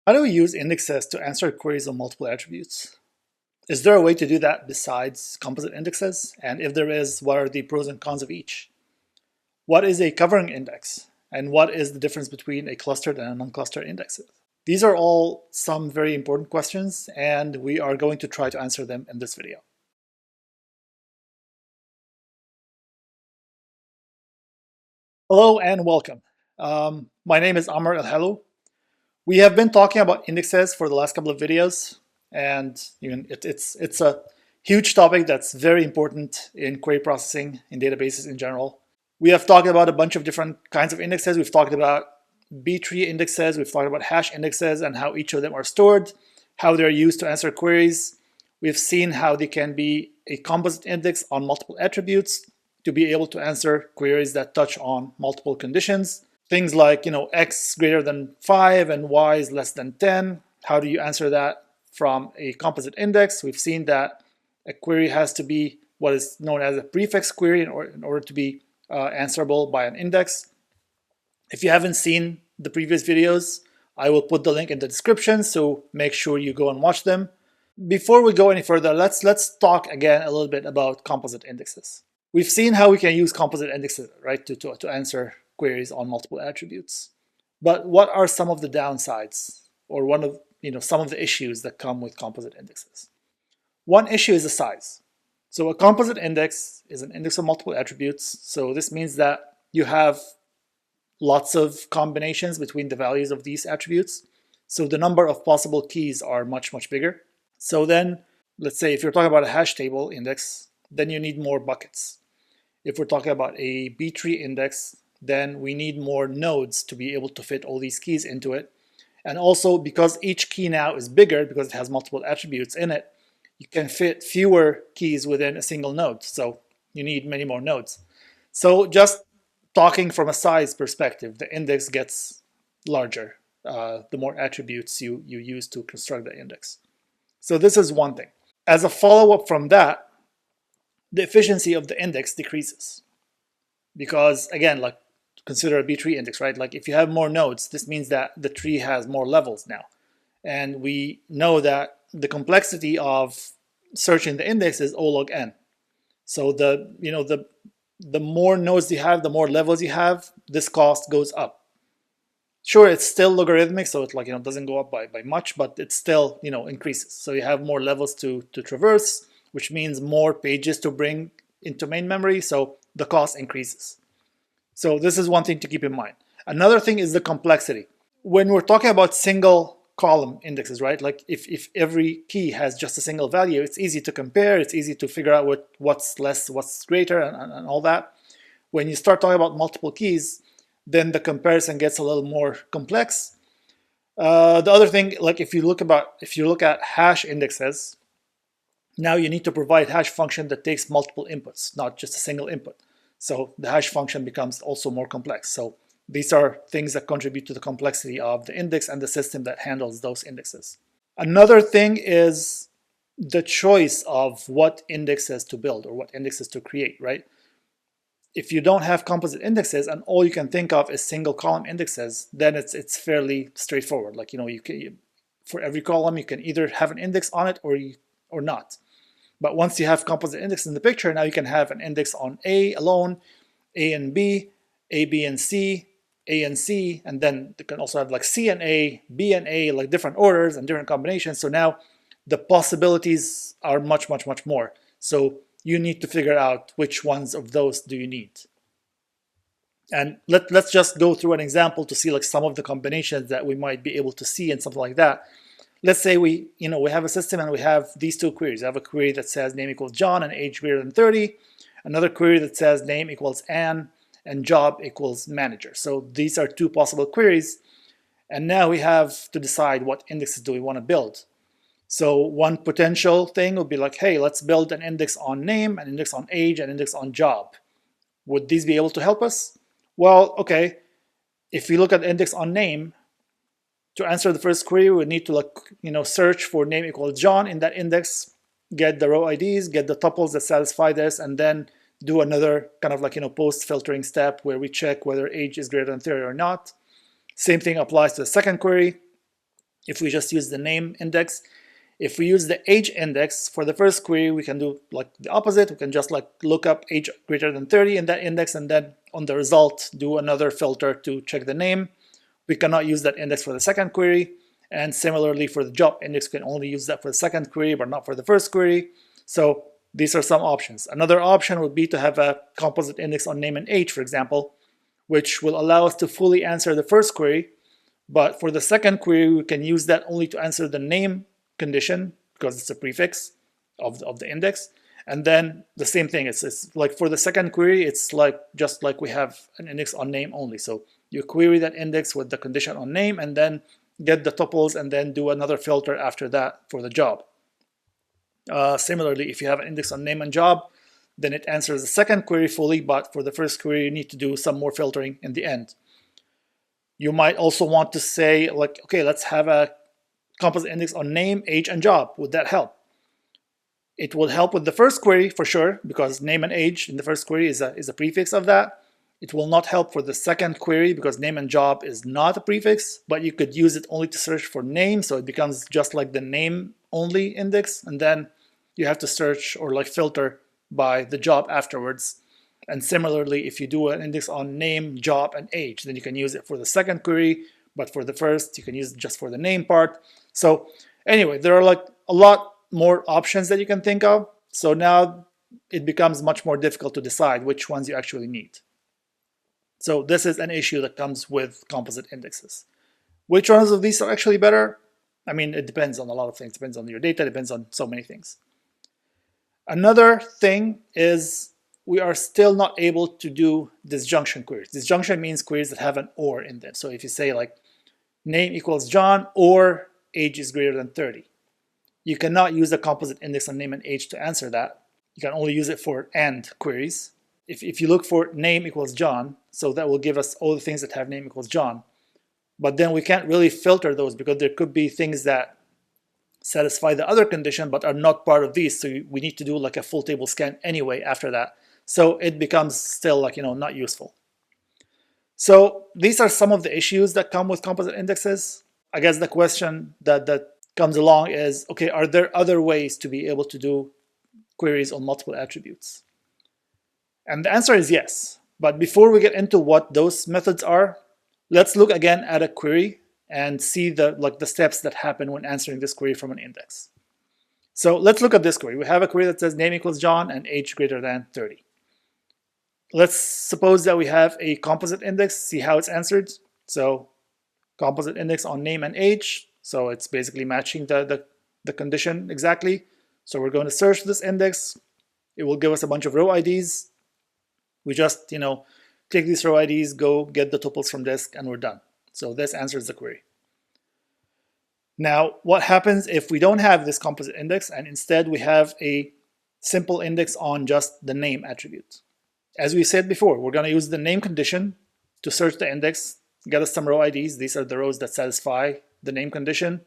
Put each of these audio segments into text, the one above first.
How do we use indexes to answer queries on multiple attributes? Is there a way to do that besides composite indexes? And if there is, what are the pros and cons of each? What is a covering index? And what is the difference between a clustered and a non-clustered index? These are all some very important questions, and we are going to try to answer them in this video. Hello and welcome. My name is Elhelw. We have been talking about indexes for the last couple of videos, and it's a huge topic that's very important in query processing, in databases in general. We have talked about a bunch of different kinds of indexes. We've talked about B-tree indexes, we've talked about hash indexes and how each of them are stored, how they're used to answer queries. We've seen how they can be a composite index on multiple attributes to be able to answer queries that touch on multiple conditions. Things like, x greater than 5 and y is less than 10. How do you answer that from a composite index? We've seen that a query has to be what is known as a prefix query in order to be answerable by an index. If you haven't seen the previous videos, I will put the link in the description, so make sure you go and watch them. Before we go any further, let's talk again a little bit about composite indexes. We've seen how we can use composite indexes, right, to answer queries on multiple attributes. But what are some of the downsides, or some of the issues that come with composite indexes? One issue is the size. So a composite index is an index of multiple attributes. So this means that you have lots of combinations between the values of these attributes. So the number of possible keys are much, much bigger. So then, let's say if you're talking about a hash table index, then you need more buckets. If we're talking about a B-tree index, then we need more nodes to be able to fit all these keys into it. And also, because each key now is bigger, because it has multiple attributes in it, you can fit fewer keys within a single node. So you need many more nodes. So just talking from a size perspective, the index gets larger the more attributes you use to construct the index. So this is one thing. As a follow-up from that, the efficiency of the index decreases. Because again, like consider a B-tree index, right? Like if you have more nodes, this means that the tree has more levels now. And we know that the complexity of searching the index is O log n. So the more nodes you have, the more levels you have, this cost goes up. Sure, it's still logarithmic, so it doesn't go up by much, but it still increases. So you have more levels to traverse, which means more pages to bring into main memory, so the cost increases. So this is one thing to keep in mind. Another thing is the complexity. When we're talking about single column indexes, right? Like if every key has just a single value, it's easy to compare, it's easy to figure out what's less, what's greater, and all that. When you start talking about multiple keys, then the comparison gets a little more complex. The other thing, like if you look at hash indexes, now you need to provide hash function that takes multiple inputs, not just a single input. So the hash function becomes also more complex. So these are things that contribute to the complexity of the index and the system that handles those indexes. Another thing is the choice of what indexes to build or what indexes to create, right? If you don't have composite indexes and all you can think of is single column indexes, then it's fairly straightforward. Like for every column you can either have an index on it or not. But once you have composite index in the picture, now you can have an index on A alone, A and B, A, B and C, A and C, and then you can also have like C and A, B and A, like different orders and different combinations. So now the possibilities are much, much, much more. So you need to figure out which ones of those do you need. And let's just go through an example to see like some of the combinations that we might be able to see and something like that. Let's say we have a system and we have these two queries. I have a query that says name equals John and age greater than 30. Another query that says name equals Anne and job equals manager. So these are two possible queries. And now we have to decide what indexes do we want to build. So one potential thing would be like, hey, let's build an index on name, an index on age, an index on job. Would these be able to help us? Well, okay. If we look at the index on name, to answer the first query, we need to search for name equals John in that index, get the row IDs, get the tuples that satisfy this, and then do another kind of post filtering step where we check whether age is greater than 30 or not. Same thing applies to the second query. if we just use the name index. If we use the age index for the first query, we can do like the opposite. We can just like look up age greater than 30 in that index, and then on the result do another filter to check the name. We cannot use that index for the second query, and similarly for the job index, we can only use that for the second query but not for the first query. So these are some options. Another option would be to have a composite index on name and age, for example, which will allow us to fully answer the first query, but for the second query we can use that only to answer the name condition because it's a prefix of the index. And then the same thing, it's like for the second query, it's like just like we have an index on name only. So you query that index with the condition on name and then get the tuples and then do another filter after that for the job. Similarly, if you have an index on name and job, then it answers the second query fully, but for the first query you need to do some more filtering in the end. You might also want to say like, okay, let's have a composite index on name, age, and job. Would that help? It will help with the first query for sure, because name and age in the first query is a prefix of that. It will not help for the second query because name and job is not a prefix, but you could use it only to search for name, so it becomes just like the name only index, and then you have to search or like filter by the job afterwards. And similarly, if you do an index on name, job, and age, then you can use it for the second query, but for the first, you can use it just for the name part. So anyway, there are like a lot more options that you can think of. So now it becomes much more difficult to decide which ones you actually need. So this is an issue that comes with composite indexes. Which ones of these are actually better? I mean, it depends on a lot of things. It depends on your data, it depends on so many things. Another thing is we are still not able to do disjunction queries. Disjunction means queries that have an or in them. So if you say like name equals John or age is greater than 30, you cannot use the composite index on name and age to answer that. You can only use it for AND queries. If you look for name equals John, so that will give us all the things that have name equals John. But then we can't really filter those because there could be things that satisfy the other condition but are not part of these. So we need to do like a full table scan anyway after that. So it becomes still like, not useful. So these are some of the issues that come with composite indexes. I guess the question that comes along is, okay, are there other ways to be able to do queries on multiple attributes? And the answer is yes. But before we get into what those methods are, let's look again at a query and see the steps that happen when answering this query from an index. So let's look at this query. We have a query that says name equals John and age greater than 30. Let's suppose that we have a composite index, see how it's answered. So composite index on name and age. So it's basically matching the condition exactly. So we're going to search this index. It will give us a bunch of row IDs. We just, take these row IDs, go get the tuples from disk, and we're done. So this answers the query. Now, what happens if we don't have this composite index and instead we have a simple index on just the name attribute? As we said before, we're going to use the name condition to search the index, get us some row IDs. These are the rows that satisfy the name condition.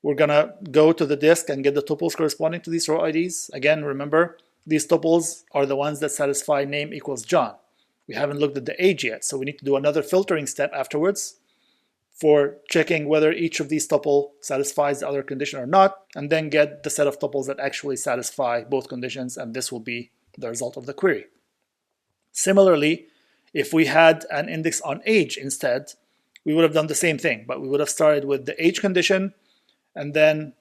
We're going to go to the disk and get the tuples corresponding to these row IDs. Again, remember, these tuples are the ones that satisfy name equals John. We haven't looked at the age yet, so we need to do another filtering step afterwards for checking whether each of these tuple satisfies the other condition or not, and then get the set of tuples that actually satisfy both conditions, and this will be the result of the query. Similarly, if we had an index on age instead, we would have done the same thing, but we would have started with the age condition and then,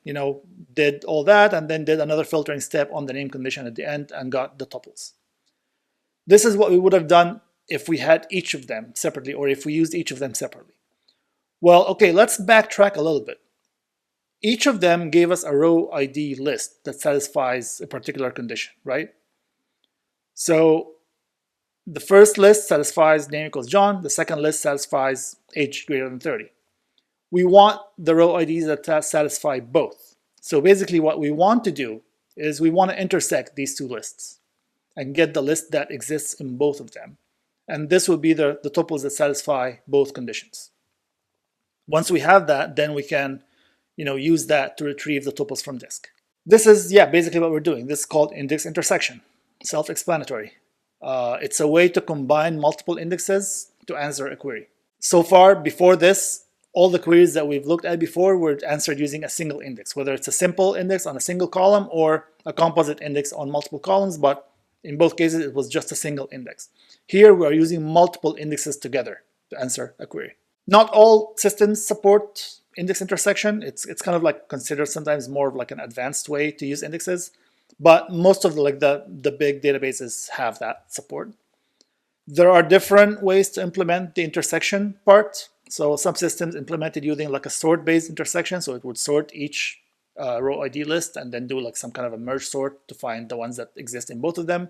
did all that and then did another filtering step on the name condition at the end and got the tuples. This is what we would have done if we had each of them separately or if we used each of them separately. Well, okay, let's backtrack a little bit. Each of them gave us a row ID list that satisfies a particular condition, right? So the first list satisfies name equals John. The second list satisfies age greater than 30. We want the row IDs that satisfy both. So basically what we want to do is we want to intersect these two lists and get the list that exists in both of them. And this will be the tuples that satisfy both conditions. Once we have that, then we can use that to retrieve the tuples from disk. This is, basically what we're doing. This is called index intersection. Self-explanatory. It's a way to combine multiple indexes to answer a query. So far, before this, all the queries that we've looked at before were answered using a single index, whether it's a simple index on a single column or a composite index on multiple columns, but in both cases it was just a single index. Here we are using multiple indexes together to answer a query. Not all systems support index intersection. It's kind of like considered sometimes more of like an advanced way to use indexes, but most of the big databases have that support. There are different ways to implement the intersection part. So some systems implemented using like a sort-based intersection, so it would sort each row ID list and then do like some kind of a merge sort to find the ones that exist in both of them.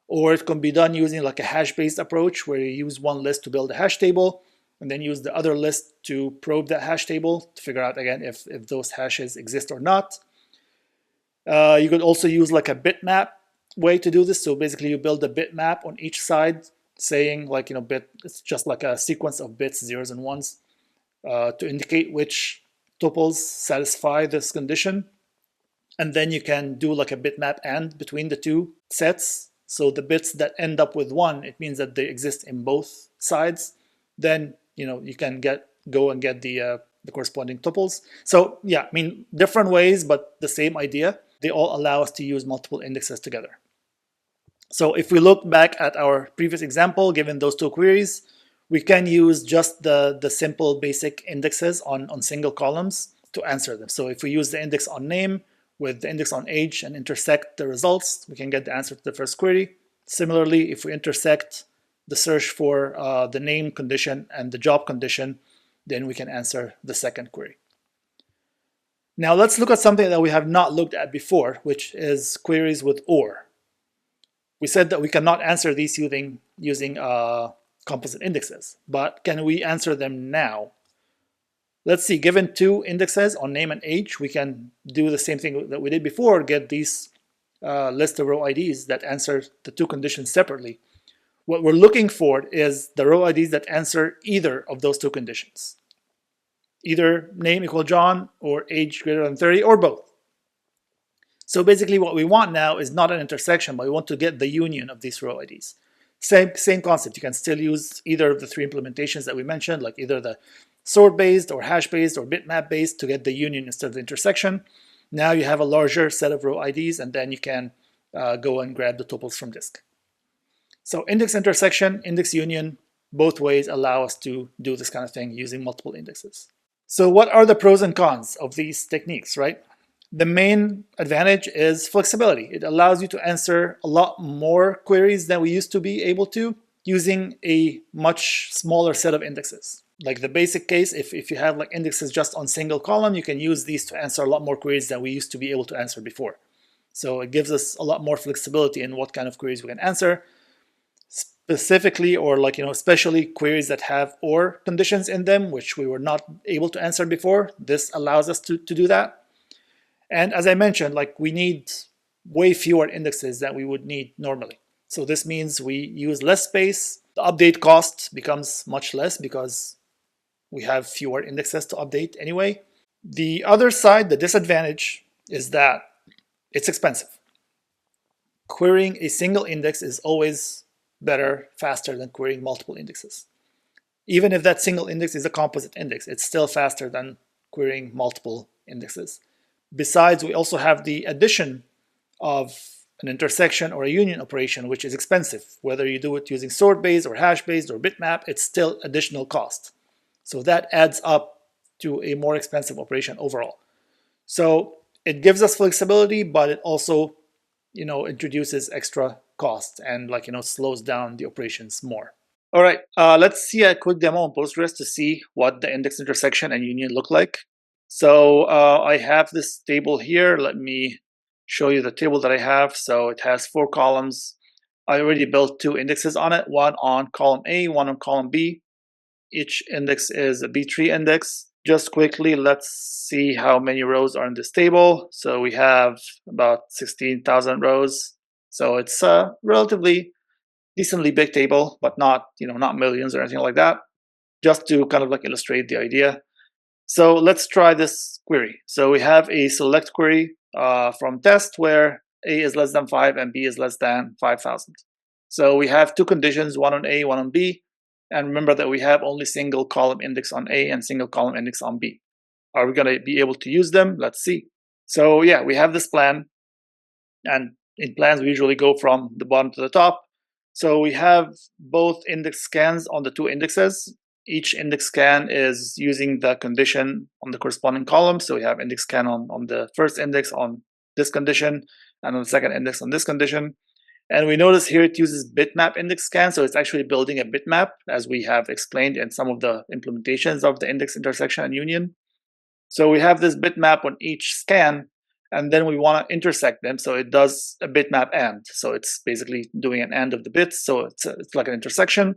Or it can be done using like a hash-based approach where you use one list to build a hash table and then use the other list to probe that hash table to figure out again if those hashes exist or not. You could also use like a bitmap way to do this. So basically you build a bitmap on each side saying like, bit, it's just like a sequence of bits, zeros and ones to indicate which tuples satisfy this condition. And then you can do like a bitmap and between the two sets. So the bits that end up with 1, it means that they exist in both sides. Then, you can go and get the corresponding tuples. So yeah, I mean, different ways, but the same idea. They all allow us to use multiple indexes together. So if we look back at our previous example, given those two queries, we can use just the simple basic indexes on single columns to answer them. So if we use the index on name with the index on age and intersect the results, we can get the answer to the first query. Similarly, if we intersect the search for the name condition and the job condition, then we can answer the second query. Now let's look at something that we have not looked at before, which is queries with OR. We said that we cannot answer these using composite indexes, but can we answer them now? Let's see, given two indexes on name and age, we can do the same thing that we did before, get these list of row IDs that answer the two conditions separately. What we're looking for is the row IDs that answer either of those two conditions. Either name equal John or age greater than 30 or both. So basically what we want now is not an intersection, but we want to get the union of these row IDs. Same concept. You can still use either of the three implementations that we mentioned, like either the sort-based or hash-based or bitmap-based to get the union instead of the intersection. Now you have a larger set of row IDs, and then you can go and grab the tuples from disk. So index intersection, index union, both ways allow us to do this kind of thing using multiple indexes. So what are the pros and cons of these techniques, right? The main advantage is flexibility. It allows you to answer a lot more queries than we used to be able to using a much smaller set of indexes. Like the basic case, if you have like indexes just on single column, you can use these to answer a lot more queries than we used to be able to answer before. So it gives us a lot more flexibility in what kind of queries we can answer. Specifically, or like, especially queries that have OR conditions in them, which we were not able to answer before. This allows us to do that. And as I mentioned, like we need way fewer indexes than we would need normally. So this means we use less space. The update cost becomes much less because we have fewer indexes to update anyway. The other side, the disadvantage, is that it's expensive. Querying a single index is always better, faster than querying multiple indexes. Even if that single index is a composite index, it's still faster than querying multiple indexes. Besides, we also have the addition of an intersection or a union operation, which is expensive. Whether you do it using sort-based or hash-based or bitmap, it's still additional cost. So that adds up to a more expensive operation overall. So it gives us flexibility, but it also, introduces extra cost and slows down the operations more. All right, let's see a quick demo on Postgres to see what the index intersection and union look like. So I have this table here. Let me show you the table that I have. So it has 4 columns. I already built 2 indexes on it, one on column A, one on column B. Each index is a B3 index. Just quickly, let's see how many rows are in this table. So we have about 16,000 rows. So it's a relatively decently big table, but not, not millions or anything like that. Just to kind of illustrate the idea. So let's try this query. So we have a select query from test where A is less than 5 and B is less than 5,000. So we have 2 conditions, one on A, one on B. And remember that we have only single column index on A and single column index on B. Are we going to be able to use them? Let's see. So yeah, we have this plan, and in plans we usually go from the bottom to the top. So we have both index scans on the two indexes. Each index scan is using the condition on the corresponding column. So we have index scan on the first index on this condition, and on the second index on this condition. And we notice here it uses bitmap index scan, so it's actually building a bitmap, as we have explained in some of the implementations of the index intersection and union. So we have this bitmap on each scan, and then we want to intersect them, so it does a bitmap AND. So it's basically doing an AND of the bits, so it's like an intersection.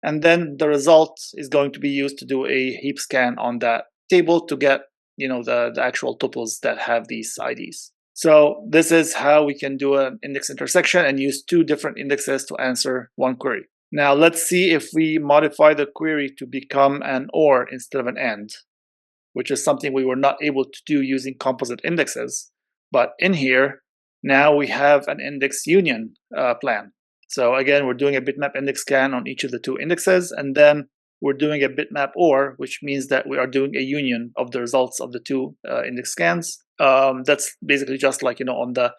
And then the result is going to be used to do a heap scan on that table to get the actual tuples that have these IDs. So this is how we can do an index intersection and use two different indexes to answer one query. Now let's see if we modify the query to become an OR instead of an AND, which is something we were not able to do using composite indexes. But in here, now we have an index union plan. So again, we're doing a bitmap index scan on each of the two indexes, and then we're doing a bitmap OR, which means that we are doing a union of the results of the two index scans. That's basically just like on the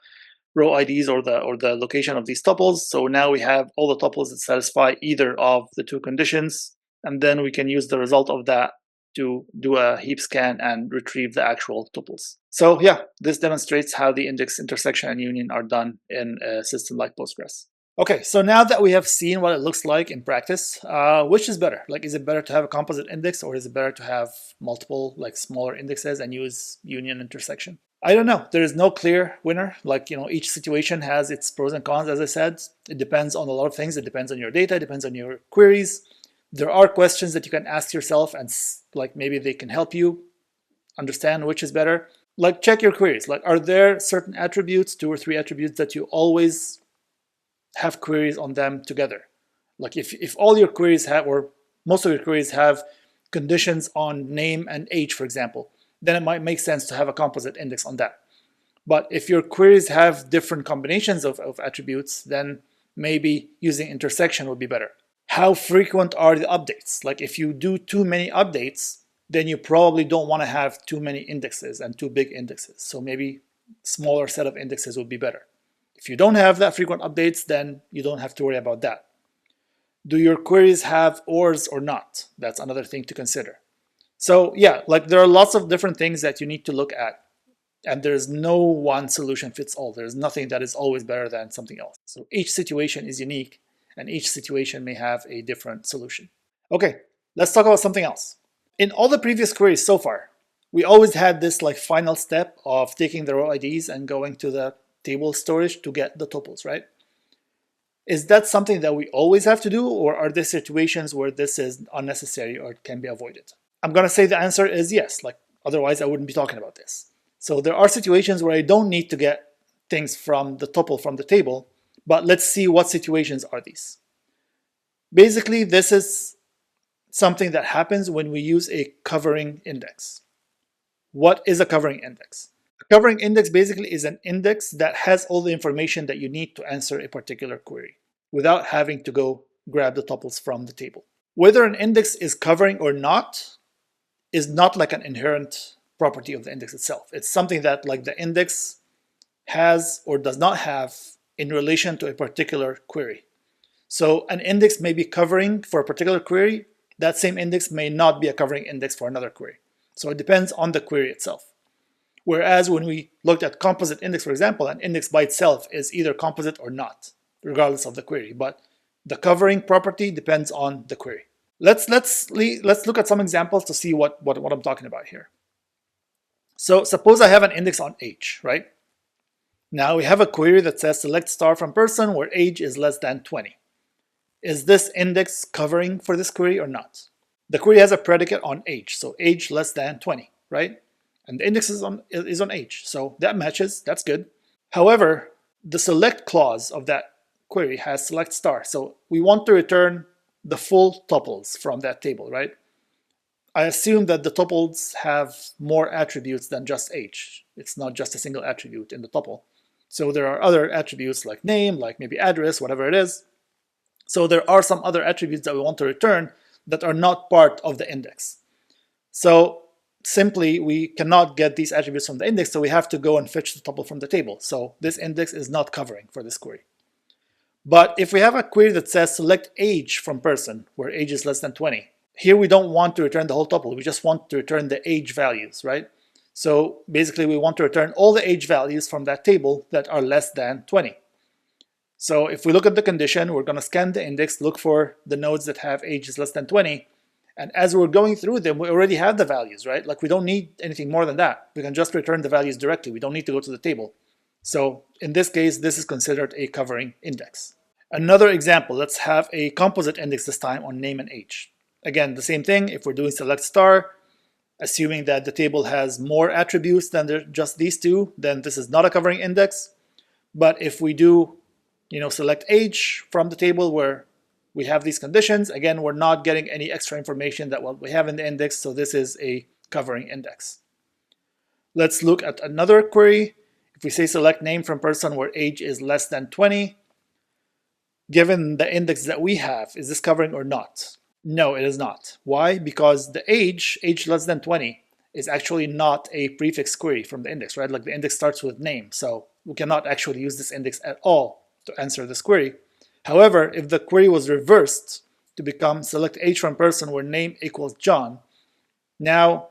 row IDs or the location of these tuples. So now we have all the tuples that satisfy either of the two conditions, and then we can use the result of that to do a heap scan and retrieve the actual tuples. So yeah, this demonstrates how the index intersection and union are done in a system like Postgres. Okay, so now that we have seen what it looks like in practice, which is better? Like, is it better to have a composite index, or is it better to have multiple, like, smaller indexes and use union intersection? I don't know. There is no clear winner. Like, each situation has its pros and cons, as I said. It depends on a lot of things. It depends on your data. It depends on your queries. There are questions that you can ask yourself, and like maybe they can help you understand which is better. Like, check your queries. Like, are there certain attributes, 2 or 3 attributes, that you always have queries on them together? Like, if all your queries have, or most of your queries have conditions on name and age, for example, then it might make sense to have a composite index on that. But if your queries have different combinations of attributes, then maybe using intersection would be better. How frequent are the updates? Like, if you do too many updates, then you probably don't want to have too many indexes and too big indexes. So maybe smaller set of indexes would be better. If you don't have that frequent updates, then you don't have to worry about that. Do your queries have ORs or not? That's another thing to consider. So yeah, like, there are lots of different things that you need to look at, and there's no one solution fits all. There's nothing that is always better than something else. So each situation is unique, and each situation may have a different solution. Okay, let's talk about something else. In all the previous queries so far, we always had this like final step of taking the row IDs and going to the table storage to get the tuples, right? Is that something that we always have to do, or are there situations where this is unnecessary or it can be avoided? I'm going to say the answer is yes. Like, otherwise I wouldn't be talking about this. So there are situations where I don't need to get things from the tuple from the table, but let's see what situations are these. Basically, this is something that happens when we use a covering index. What is a covering index? A covering index basically is an index that has all the information that you need to answer a particular query without having to go grab the tuples from the table. Whether an index is covering or not is not like an inherent property of the index itself. It's something that like the index has or does not have in relation to a particular query. So an index may be covering for a particular query. That same index may not be a covering index for another query. So it depends on the query itself. Whereas when we looked at composite index, for example, an index by itself is either composite or not, regardless of the query. But the covering property depends on the query. Let's look at some examples to see what I'm talking about here. So suppose I have an index on age, right? Now we have a query that says select star from person where age is less than 20. Is this index covering for this query or not? The query has a predicate on age, so age less than 20, right? And the index is on age, so that matches, that's good. However, the select clause of that query has select star, so we want to return the full tuples from that table, right? I assume that the tuples have more attributes than just age. It's not just a single attribute in the tuple. So there are other attributes like name, like maybe address, whatever it is. So there are some other attributes that we want to return that are not part of the index. So simply, we cannot get these attributes from the index, so we have to go and fetch the tuple from the table. So this index is not covering for this query. But if we have a query that says select age from person, where age is less than 20, here we don't want to return the whole tuple, we just want to return the age values, right? So basically we want to return all the age values from that table that are less than 20. So if we look at the condition, we're going to scan the index, look for the nodes that have ages less than 20, and as we're going through them, we already have the values, right? Like we don't need anything more than that. We can just return the values directly. We don't need to go to the table. So in this case, this is considered a covering index. Another example, let's have a composite index this time on name and age. Again, the same thing, if we're doing select star, assuming that the table has more attributes than just these two, then this is not a covering index. But if we do, select age from the table where we have these conditions, again, we're not getting any extra information that what we have in the index, so this is a covering index. Let's look at another query. If we say select name from person where age is less than 20, given the index that we have, is this covering or not? No, it is not. Why? Because the age less than 20, is actually not a prefix query from the index, right? Like the index starts with name, so we cannot actually use this index at all to answer this query. However, if the query was reversed to become select age from person where name equals John, now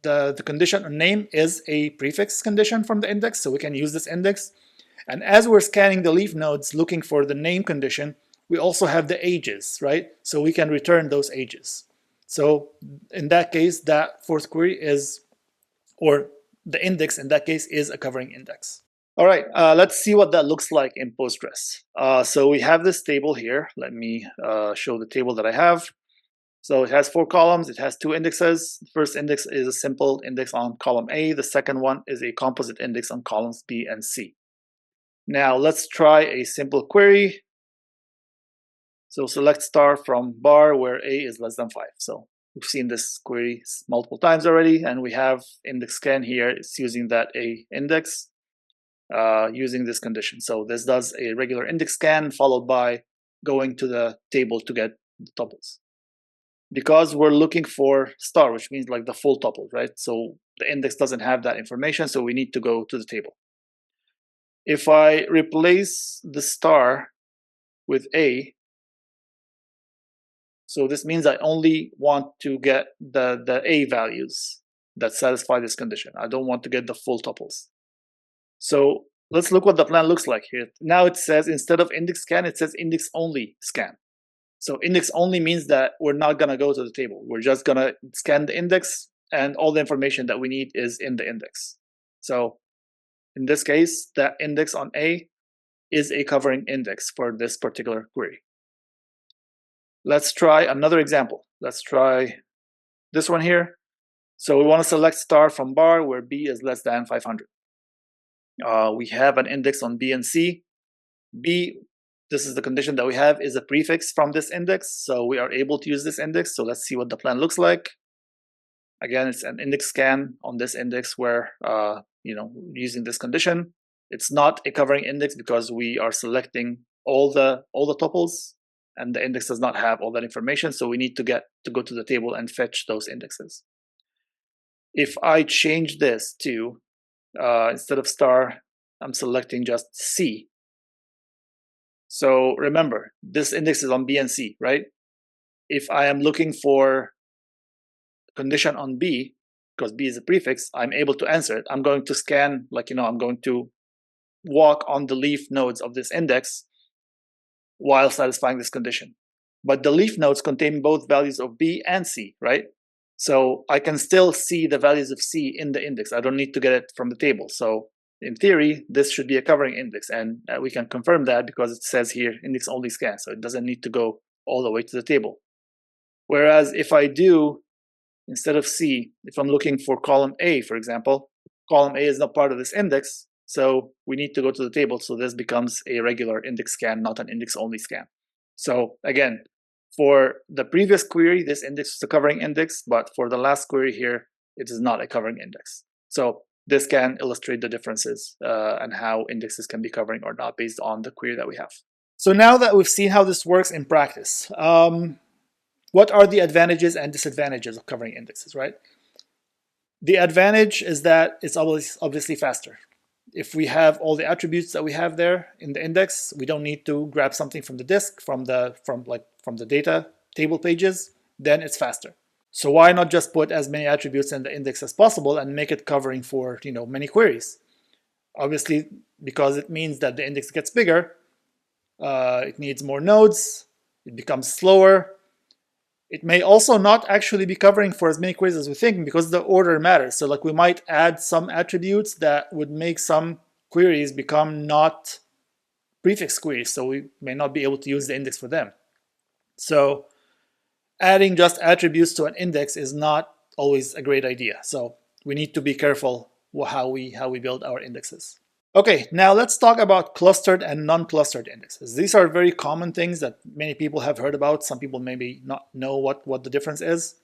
the condition on name is a prefix condition from the index, so we can use this index. And as we're scanning the leaf nodes looking for the name condition, we also have the ages, right? So we can return those ages. So in that case, that fourth query is, or the index in that case is a covering index. All right, let's see what that looks like in Postgres. So we have this table here. Let me show the table that I have. So it has 4 columns, it has 2 indexes. The first index is a simple index on column A. The second one is a composite index on columns B and C. Now let's try a simple query. So select star from bar where A is less than 5. So we've seen this query multiple times already, and we have index scan here. It's using that A index using this condition. So this does a regular index scan followed by going to the table to get the tuples. Because we're looking for star, which means like the full tuple, right? So the index doesn't have that information, so we need to go to the table. If I replace the star with A, so this means I only want to get the A values that satisfy this condition. I don't want to get the full tuples. So let's look what the plan looks like here. Now it says instead of index scan, it says index only scan. So index only means that we're not going to go to the table. We're just going to scan the index, and all the information that we need is in the index. So in this case, that index on A is a covering index for this particular query. Let's try another example. Let's try this one here. So we want to select star from bar where B is less than 500. We have an index on B and C. B, this is the condition that we have, is a prefix from this index, so we are able to use this index. So let's see what the plan looks like. Again, it's an index scan on this index where using this condition. It's not a covering index because we are selecting all the tuples, and the index does not have all that information, so we need to go to the table and fetch those indexes. If I change this to instead of star, I'm selecting just C. So remember, this index is on B and C, right? If I am looking for condition on B, because B is a prefix, I'm able to answer it. I'm going to scan, I'm going to walk on the leaf nodes of this index while satisfying this condition. But the leaf nodes contain both values of B and C, right? So I can still see the values of C in the index. I don't need to get it from the table. So in theory, this should be a covering index, and we can confirm that because it says here index only scan, so it doesn't need to go all the way to the table. Whereas if I do, instead of C, if I'm looking for column A, for example, column A is not part of this index, so we need to go to the table, so this becomes a regular index scan, not an index only scan. So again, for the previous query, this index is a covering index, but for the last query here, it is not a covering index. So this can illustrate the differences and how indexes can be covering or not based on the query that we have. So now that we've seen how this works in practice, what are the advantages and disadvantages of covering indexes, right? The advantage is that it's obviously faster. If we have all the attributes that we have there in the index, we don't need to grab something from the disk, from the data table pages, then it's faster. So why not just put as many attributes in the index as possible and make it covering for many queries? Obviously, because it means that the index gets bigger, it needs more nodes, it becomes slower. It may also not actually be covering for as many queries as we think because the order matters. So like we might add some attributes that would make some queries become not prefix queries, so we may not be able to use the index for them. So adding just attributes to an index is not always a great idea. So we need to be careful how we build our indexes. Okay, now let's talk about clustered and non-clustered indexes. These are very common things that many people have heard about. Some people maybe not know what the difference is.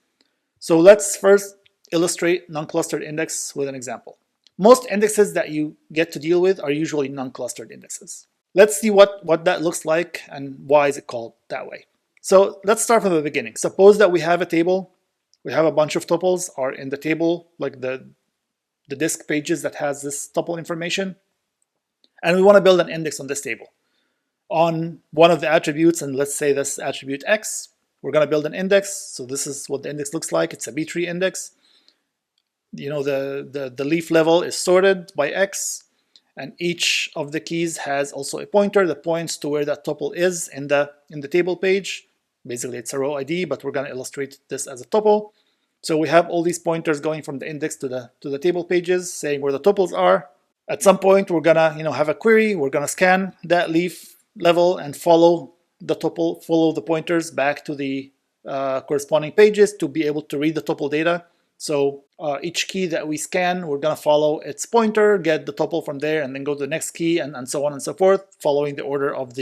So let's first illustrate non-clustered index with an example. Most indexes that you get to deal with are usually non-clustered indexes. Let's see what that looks like and why is it called that way. So let's start from the beginning. Suppose that we have a table, we have a bunch of tuples are in the table, like the disk pages that has this tuple information, and we want to build an index on this table. On one of the attributes, and let's say this attribute X, we're going to build an index. So this is what the index looks like. It's a B-tree index. The leaf level is sorted by X, and each of the keys has also a pointer that points to where that tuple is in the table page. Basically, it's a row ID, but we're going to illustrate this as a tuple. So we have all these pointers going from the index to the table pages, saying where the tuples are. At some point, we're gonna have a query. We're gonna scan that leaf level and follow the tuple, follow the pointers back to the corresponding pages to be able to read the tuple data. So each key that we scan, we're gonna follow its pointer, get the tuple from there, and then go to the next key, and so on and so forth, following the order of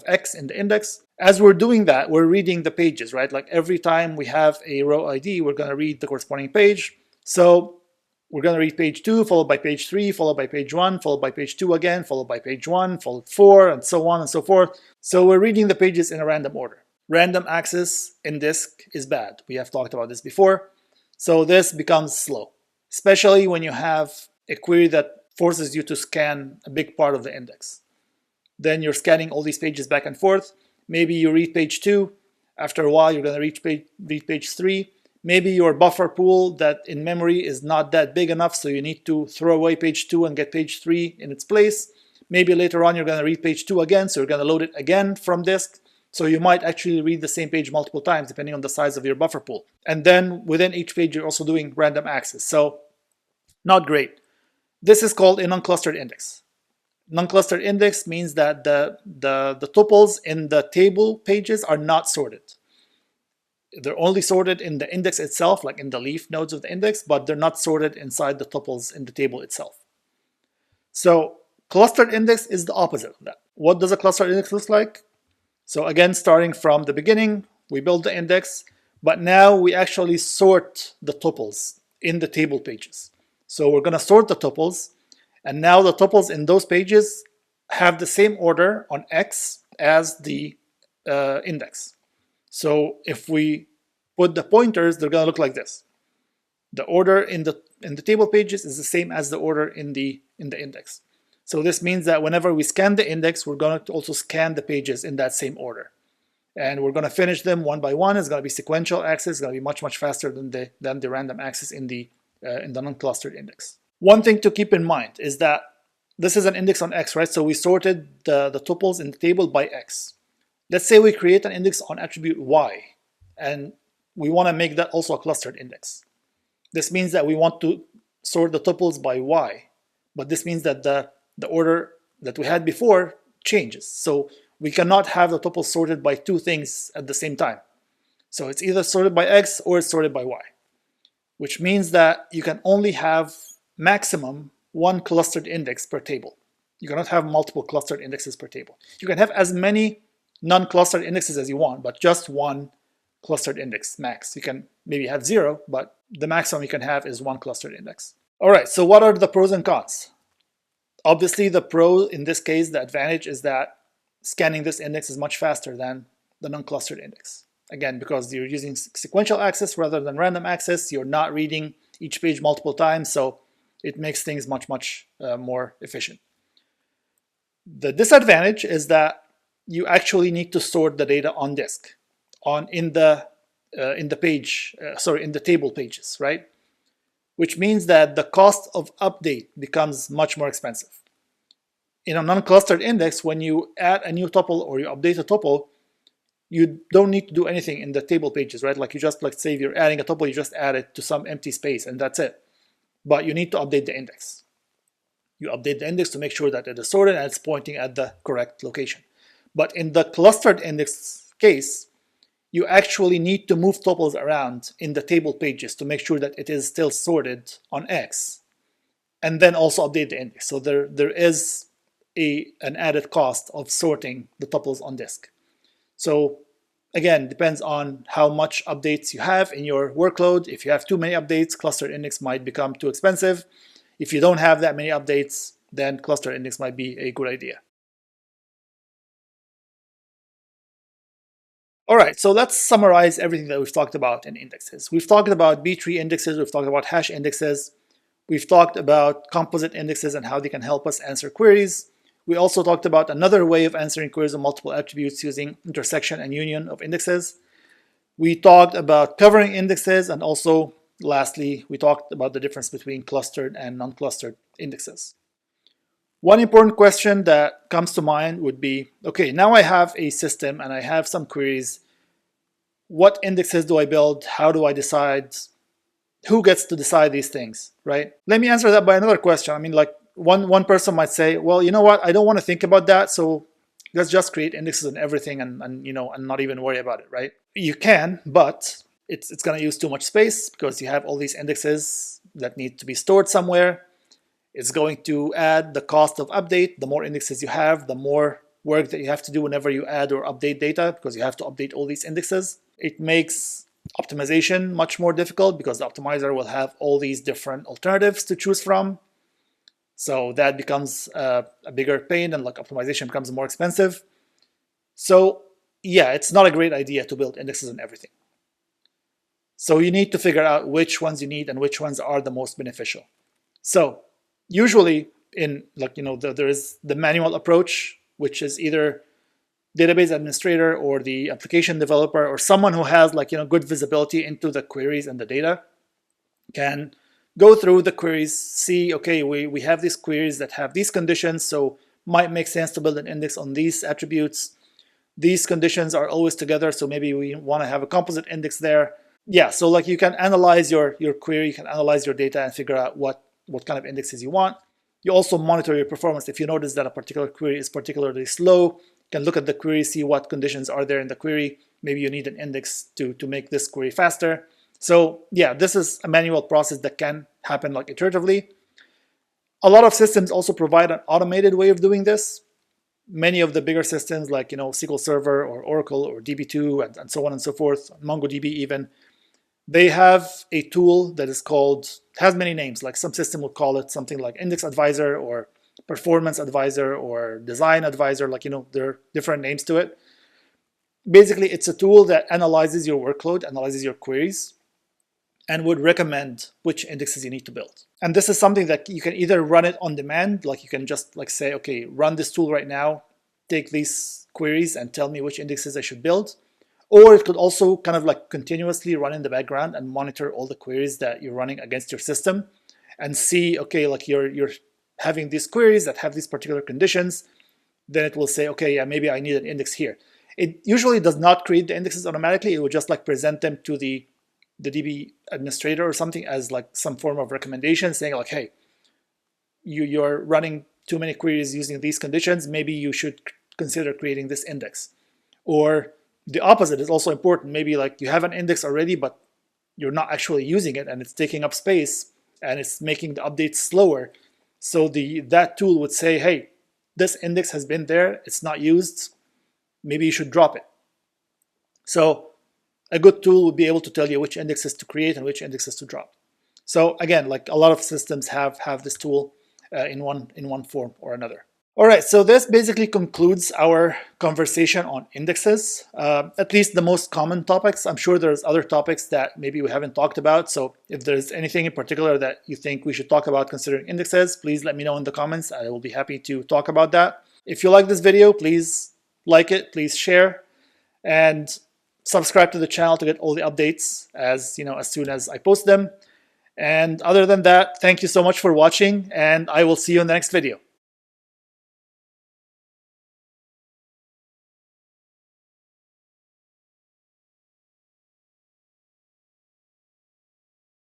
X in the index. As we're doing that, we're reading the pages, right? Like every time we have a row ID, we're gonna read the corresponding page. So we're going to read page 2, followed by page 3, followed by page 1, followed by page 2 again, followed by page 1, followed 4, and so on and so forth. So we're reading the pages in a random order. Random access in disk is bad. We have talked about this before. So this becomes slow, especially when you have a query that forces you to scan a big part of the index. Then you're scanning all these pages back and forth. Maybe you read page 2. After a while, you're going to read page 3. Maybe your buffer pool that in memory is not that big enough, so you need to throw away page 2 and get page 3 in its place. Maybe later on you're going to read page 2 again, so you're going to load it again from disk. So you might actually read the same page multiple times depending on the size of your buffer pool. And then within each page you're also doing random access. So not great. This is called a non-clustered index. Non-clustered index means that the tuples in the table pages are not sorted. They're only sorted in the index itself, like in the leaf nodes of the index, but they're not sorted inside the tuples in the table itself. So clustered index is the opposite of that. What does a clustered index look like? So again, starting from the beginning, we build the index, but now we actually sort the tuples in the table pages. So we're going to sort the tuples, and now the tuples in those pages have the same order on X as the index. So if we put the pointers, they're going to look like this. The order in the table pages is the same as the order in the index. So this means that whenever we scan the index, we're going to also scan the pages in that same order. And we're going to finish them one by one. It's going to be sequential access. It's going to be much faster than the random access in the non-clustered index. One thing to keep in mind is that this is an index on X, right? So we sorted the tuples in the table by X. Let's say we create an index on attribute Y, and we want to make that also a clustered index. This means that we want to sort the tuples by Y, but this means that the order that we had before changes. So we cannot have the tuples sorted by two things at the same time. So it's either sorted by X or it's sorted by Y, which means that you can only have maximum one clustered index per table. You cannot have multiple clustered indexes per table. You can have as many non-clustered indexes as you want, but just one clustered index max. You can maybe have 0, but the maximum you can have is one clustered index. All right, so what are the pros and cons? Obviously, the pro in this case, the advantage is that scanning this index is much faster than the non-clustered index. Again, because you're using sequential access rather than random access, you're not reading each page multiple times, so it makes things much more efficient. The disadvantage is that you actually need to sort the data on disk, in the table pages, right? Which means that the cost of update becomes much more expensive. In a non-clustered index, when you add a new tuple or you update a tuple, you don't need to do anything in the table pages, right? Like you just, like, say if you're adding a tuple, you just add it to some empty space and that's it. But you need to update the index. You update the index to make sure that it is sorted and it's pointing at the correct location. But in the clustered index case, you actually need to move tuples around in the table pages to make sure that it is still sorted on X, and then also update the index. So there is an added cost of sorting the tuples on disk. So again, depends on how much updates you have in your workload. If you have too many updates, clustered index might become too expensive. If you don't have that many updates, then clustered index might be a good idea. All right, so let's summarize everything that we've talked about in indexes. We've talked about B-tree indexes, we've talked about hash indexes, we've talked about composite indexes and how they can help us answer queries. We also talked about another way of answering queries on multiple attributes using intersection and union of indexes. We talked about covering indexes, and also, lastly, we talked about the difference between clustered and non-clustered indexes. One important question that comes to mind would be, okay, now I have a system and I have some queries. What indexes do I build? How do I decide? Who gets to decide these things, right? Let me answer that by another question. I mean, like, one person might say, well, you know what? I don't want to think about that, so let's just create indexes and everything and not even worry about it, right? You can, but it's going to use too much space because you have all these indexes that need to be stored somewhere. It's going to add the cost of update. The more indexes you have, the more work that you have to do whenever you add or update data, because you have to update all these indexes. It makes optimization much more difficult because the optimizer will have all these different alternatives to choose from. So that becomes a bigger pain, and like optimization becomes more expensive. So yeah, it's not a great idea to build indexes and everything. So you need to figure out which ones you need and which ones are the most beneficial. So usually in, like, there is the manual approach, which is either database administrator or the application developer or someone who has, like, good visibility into the queries and the data can go through the queries, see, okay, we have these queries that have these conditions, so might make sense to build an index on these attributes. These conditions are always together, so maybe we want to have a composite index there. Yeah, so like you can analyze your query, you can analyze your data and figure out what kind of indexes you want. You also monitor your performance. If you notice that a particular query is particularly slow, you can look at the query, see what conditions are there in the query. Maybe you need an index to make this query faster. So yeah, this is a manual process that can happen like iteratively. A lot of systems also provide an automated way of doing this. Many of the bigger systems like SQL Server or Oracle or DB2 and so on and so forth, MongoDB even, they have a tool that is called, has many names, like some system will call it something like Index Advisor or Performance Advisor or Design Advisor, like, there are different names to it. Basically, it's a tool that analyzes your workload, analyzes your queries, and would recommend which indexes you need to build. And this is something that you can either run it on demand, like you can just like say, okay, run this tool right now, take these queries and tell me which indexes I should build. Or it could also kind of like continuously run in the background and monitor all the queries that you're running against your system and see, okay, like you're having these queries that have these particular conditions. Then it will say, okay, yeah, maybe I need an index here. It usually does not create the indexes automatically. It will just like present them to the DB administrator or something as like some form of recommendation saying like, hey, you're running too many queries using these conditions. Maybe you should consider creating this index. Or the opposite is also important. Maybe like you have an index already, but you're not actually using it and it's taking up space and it's making the updates slower. So that tool would say, hey, this index has been there, it's not used, maybe you should drop it. So a good tool would be able to tell you which indexes to create and which indexes to drop. So again, like a lot of systems have this tool in one form or another. All right, so this basically concludes our conversation on indexes, at least the most common topics. I'm sure there's other topics that maybe we haven't talked about. So if there's anything in particular that you think we should talk about considering indexes, please let me know in the comments. I will be happy to talk about that. If you like this video, please like it, please share, and subscribe to the channel to get all the updates as soon as I post them. And other than that, thank you so much for watching, and I will see you in the next video.